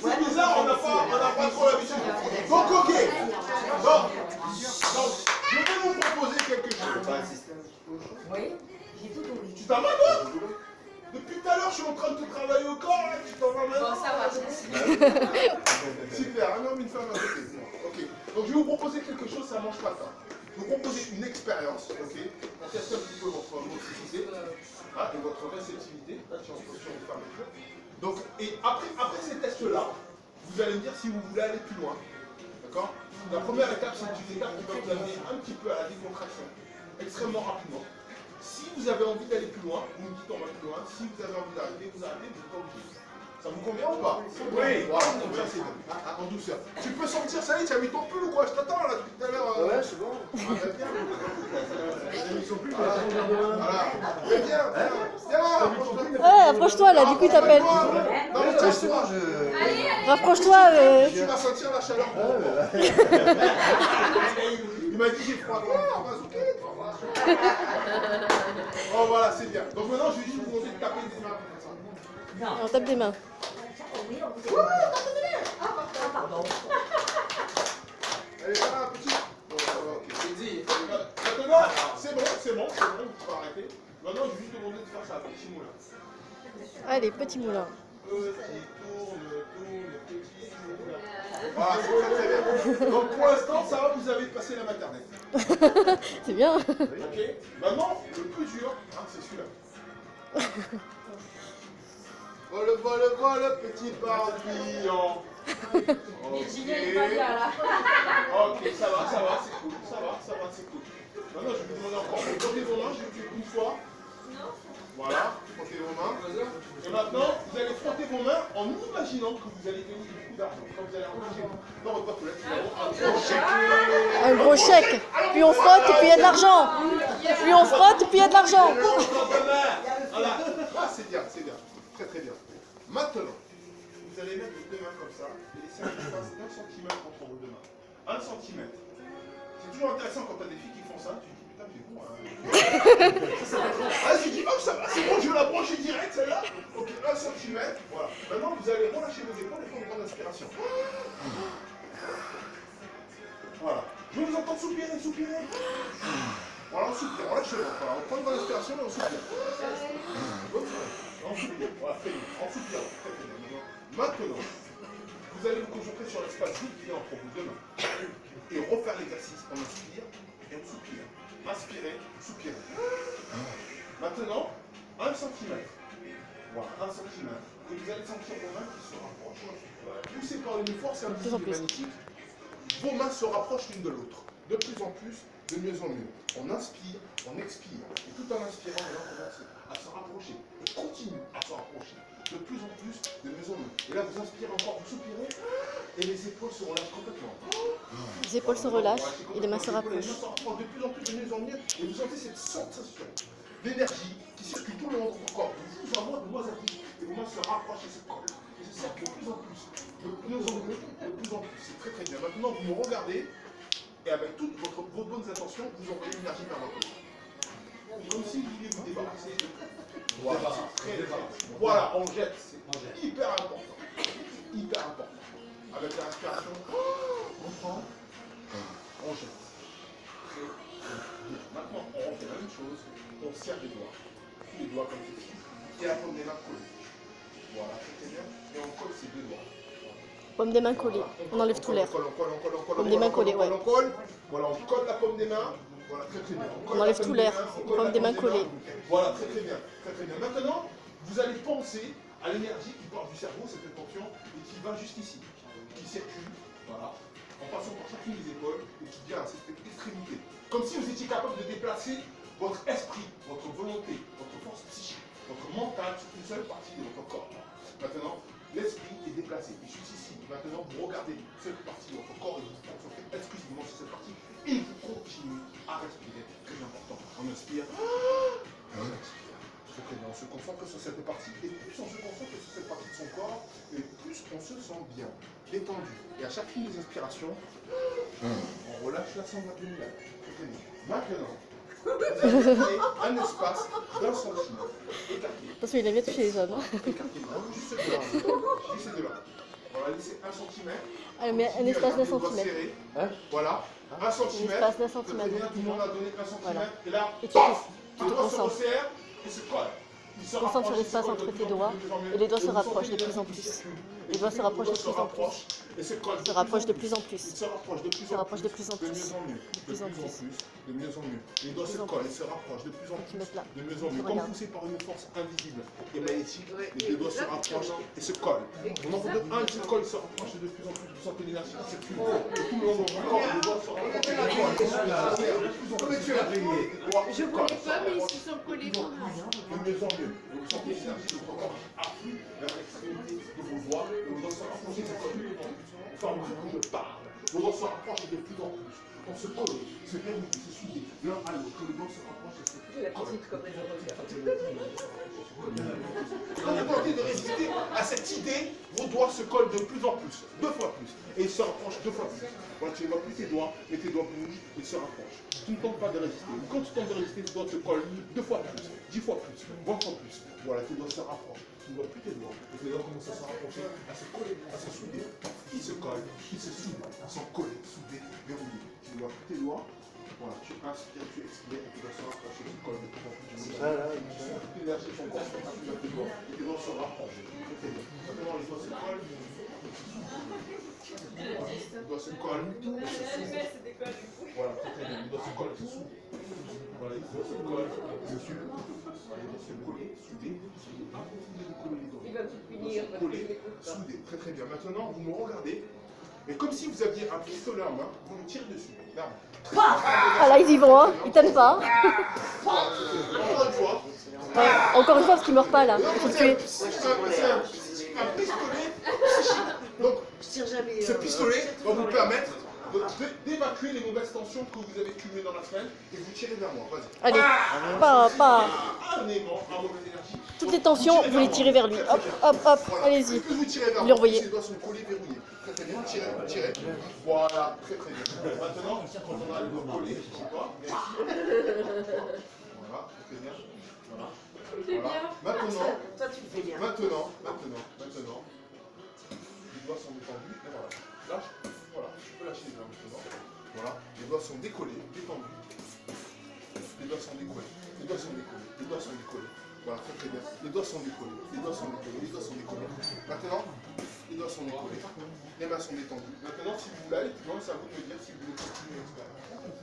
C'est bizarre, on n'a pas trop l'habitude. Donc, ok. Donc, je vais vous proposer quelque chose. Oui, j'ai tout oublié. Tu t'en vas, toi? Depuis tout à l'heure, je suis en train de te travailler au corps, là, tu t'en vas maintenant? Bon, ça va, c'est super, un homme, une femme, un bébé. Ok. Donc, je vais vous proposer quelque chose, ça ne mange pas de temps. Je vais vous proposer une expérience, ok, pour tester un petit peu votre motricité et votre réceptivité. Là, tu es en position de femme. Donc, et après ces tests-là, vous allez me dire si vous voulez aller plus loin. D'accord? La première étape, c'est une étape qui va vous amener un petit peu à la décontraction, extrêmement rapidement. Si vous avez envie d'aller plus loin, vous me dites on va plus loin. Si vous avez envie d'arrêter, vous arrêtez, vous n'êtes pas obligé. Ça vous convient ou pas? Oui. Voilà, donc ça c'est bien. En douceur. Tu peux sortir, ça y est, tu as mis ton pull ou quoi? Je t'attends là depuis tout à l'heure. Ouais, c'est bon. Ils sont plus voilà. Viens, approche-toi là, du coup il t'appelle. Non, mais tiens, Rapproche-toi. tu vas sentir la chaleur. Il m'a dit j'ai froid. Oh voilà, c'est bien. Donc maintenant, je vais juste vous demander de taper des mains. On tape des mains. Pardon. Allez, là, petit. Ok, c'est dit. Maintenant, c'est bon, vous pouvez arrêter. Maintenant, je vais juste demander de faire ça, petit moulin. Allez, petit moulin. Petit, tourne, petit moulin. Voilà, c'est très bien. Donc pour l'instant, ça va, vous avez passé la maternelle. C'est bien. Ok. Maintenant, le plus dur, c'est celui-là. Vol, petit papillon. Virginie, elle est pas bien là. Ok, ça va, c'est cool. Ça va, c'est cool. Maintenant, je vais vous demander encore. Frottez vos mains, je vais vous une fois. Voilà, frottez vos mains. Et maintenant, vous allez frotter vos mains en imaginant que vous allez gagner beaucoup d'argent. Quand vous allez rentrer dans votre boîte aux lettres, Un gros chèque. Puis on frotte et puis il y a de l'argent. Puis on frotte et puis il y a de l'argent. Voilà. Ah, c'est bien. Très très bien. Maintenant, vous allez mettre vos deux mains comme ça et laisser un espace d'1 centimètre entre vos deux mains. 1 centimètre. C'est toujours intéressant quand tu as des filles qui font ça, tu te dis putain, c'est bon. Ah, tu dis hop, ça va, c'est bon, je vais la brancher direct celle-là. Ok, 1 centimètre. Voilà. Maintenant, vous allez relâcher vos épaules et faire une grande inspiration. Voilà. Je vais vous entendre soupirer. Voilà, on soupire, on lâche le ventre. Voilà, on prend une grande inspiration et on soupire. On soupire, voilà, très bien. On soupire, très bien. Maintenant, vous allez vous concentrer sur l'espace vide qui est entre vos deux mains. Et refaire l'exercice. On inspire et on soupire. Inspirez, soupirez. Maintenant, 1 centimètre. Voilà, 1 centimètre. Et vous allez sentir vos mains qui se rapprochent. Poussez par une force un petit peu magnétique. Vos mains se rapprochent l'une de l'autre. De plus en plus, de mieux en mieux. On inspire, on expire. Et tout en inspirant, on va commencer à se rapprocher. Et continue à se rapprocher. De plus en plus, de mieux en mieux. Et là, vous inspirez encore, vous soupirez. Et les épaules se relâchent complètement. Les épaules se relâchent et les mains se Les rapprochent. mains se rapprochent de plus en plus, de mieux en mieux. Et vous sentez cette sensation d'énergie qui circule tout le long de votre corps. De vous en moins à plus. Et vos mains se rapprochent et se collent. Et se serrent de plus en plus. De plus en plus. De plus en plus. C'est très très bien. Maintenant, vous me regardez. Et avec toutes vos bonnes intentions, vous envoyez l'énergie vers votre corps. Comme si vous vouliez vous débarrasser de voilà. Voilà, on jette. C'est hyper important. Hyper important. Avec la respiration, on prend, on jette. Très bien. Maintenant, on refait la même chose. On serre les doigts. Les doigts comme ceci. Et la paume des mains collée. Voilà, très bien. Et on colle ces deux doigts. Paume des mains collées. On enlève tout l'air. Paume des mains collées, ouais. Voilà, on colle la paume des mains. Voilà, très très bien. On enlève tout l'air. Paume des mains collées. Voilà, très très bien. Très très bien. Maintenant, vous allez penser à l'énergie qui part du cerveau, cette tension, et qui va jusqu'ici, qui circule, voilà, en passant par chacune des épaules, et qui vient à cette extrémité. Comme si vous étiez capable de déplacer votre esprit, votre volonté, votre force psychique, votre mental sur une seule partie de votre corps. Maintenant, l'esprit est déplacé. Et jusqu'ici, maintenant, vous regardez cette partie de votre corps et vous vous concentrez exclusivement sur cette partie. Et vous continuez à respirer. Très important. On inspire. On expire. Très bien. On se concentre sur cette partie. Et plus on se concentre sur cette partie de son corps, et plus on se sent bien, détendu. Et à chacune des inspirations, on relâche la sangle abdominale. Très bien. Maintenant, Vous avez créé un espace d'un centimètre. Écarté. Attention, il aime bien toucher les hommes. Écarté. Juste de là. Juste de là. Voilà, laissez 1 cm. Allez, mais un espace d'un centimètre. Voilà. 1 cm. espace d'un centimètre. Très bien, tout le monde a donné 1 cm. Voilà. Et là, Et tu paf, te le doigt se concentres. resserre et se colle. Il se Concentre sur rapproche, l'espace il se entre colle tes de plus en doigts plus, de plus en plus. et les doigts se vous rapprochent sentez de plus en l'énergie plus. qui circule. Les doigts se rapprochent de Le doigt plus en plus. rapproche et se colle. Se rapproche de plus en plus. Il se rapproche de plus Se en rapproche plus. de plus en De plus. mieux en mieux. De plus en plus. De mieux en mieux. Les doigts se plus en collent, plus. ils se rapprochent de plus en Tu plus. mets là. De mieux en mieux. Regarde. Comme poussé par une force invisible et magnétique, les doigts se rapprochent et se collent. Au nombre de 1, ils se collent, ils se rapprochent de plus en plus. Vous sentez l'énergie qui circule. Et tout le long du corps, les doigts se rapprochent. Je voulais pas, mais ils se sont collés. De mieux en mieux. Vous sentez l'énergie de votre corps qui afflue vers l'extrémité de vos doigts. Et vos doigts se rapprochent, se collent de plus en plus. Au fur et à mesure que je parle, vos doigts se rapprochent de plus en plus. On se colle, se verrouille, se souder l'un à l'autre. Que les doigts se rapprochent et se Quand vous tentez de résister à cette idée, vos doigts se collent de plus en plus, 2 fois plus, et ils se rapprochent 2 fois plus. Voilà, tu ne vois plus tes doigts, mais tes doigts bougent, ils se rapprochent. Tu ne tentes pas de résister. Quand tu tentes de résister, tes doigts se collent 2 fois plus, 10 fois plus, 20 fois plus. Voilà, tes doigts se rapprochent. Tu ne vois plus tes doigts, et tes doigts commencent à se rapprocher, à se coller, à se souder. Ils se collent, ils se soudent, ils sont collés, soudés, verrouillés. Tu ne vois plus tes doigts. Voilà, tu inspires, tu expires, et tu dois se rapprocher, tu colles de plus en plus. Toute l'énergie de ton corps se rapproche de tes doigts, et tes doigts se rapprochent. Très bien. Maintenant, les doigts se collent. Les doigts se collent. Voilà, très bien. Les doigts se collent, se soudent. Voilà, les doigts se collent, se soudent. Les doigts se collent, soudés. Il va tout punir. Collés, soudés. Très très bien. Maintenant, vous me regardez. Et comme si vous aviez un pistolet en main, vous me tirez dessus. Là. Ah là, ils y vont, hein. Ils t'aiment pas. Encore une fois. Encore une fois, parce qu'ils meurent pas là. Non, Il faut le c'est tuer. un pistolet psychique. Donc, ce pistolet va vous permettre d'évacuer les mauvaises tensions que vous avez cumulées dans la semaine et vous tirez vers moi. Vas-y. Allez, pas. Un aimant, un mauvaise énergie. Toutes les tensions, vous les tirez vers lui. Hop, hop, hop. Voilà. Allez-y. Plus vous tirez vers Vous moi, les revoyez. plus les doigts sont collés, verrouillés. Très très bien. Tirez, tirez. Voilà, très très bien. Maintenant, quand on a les doigts collés, je sais pas. Mais... Voilà, très bien. Voilà. Voilà. Maintenant. Toi, tu le fais bien. Maintenant, les doigts sont détendus, et voilà. Lâche, voilà, je peux lâcher les doigts maintenant. Voilà, les doigts sont décollés, détendus. Les doigts sont décollés, les doigts sont décollés, les doigts sont décollés. Voilà, très très bien. Les doigts sont décollés, les doigts sont décollés, les doigts sont décollés. Maintenant, les doigts sont décollés, les mains sont détendues. Maintenant, si vous voulez aller plus loin, c'est à vous de me dire si vous voulez continuer l'expérience.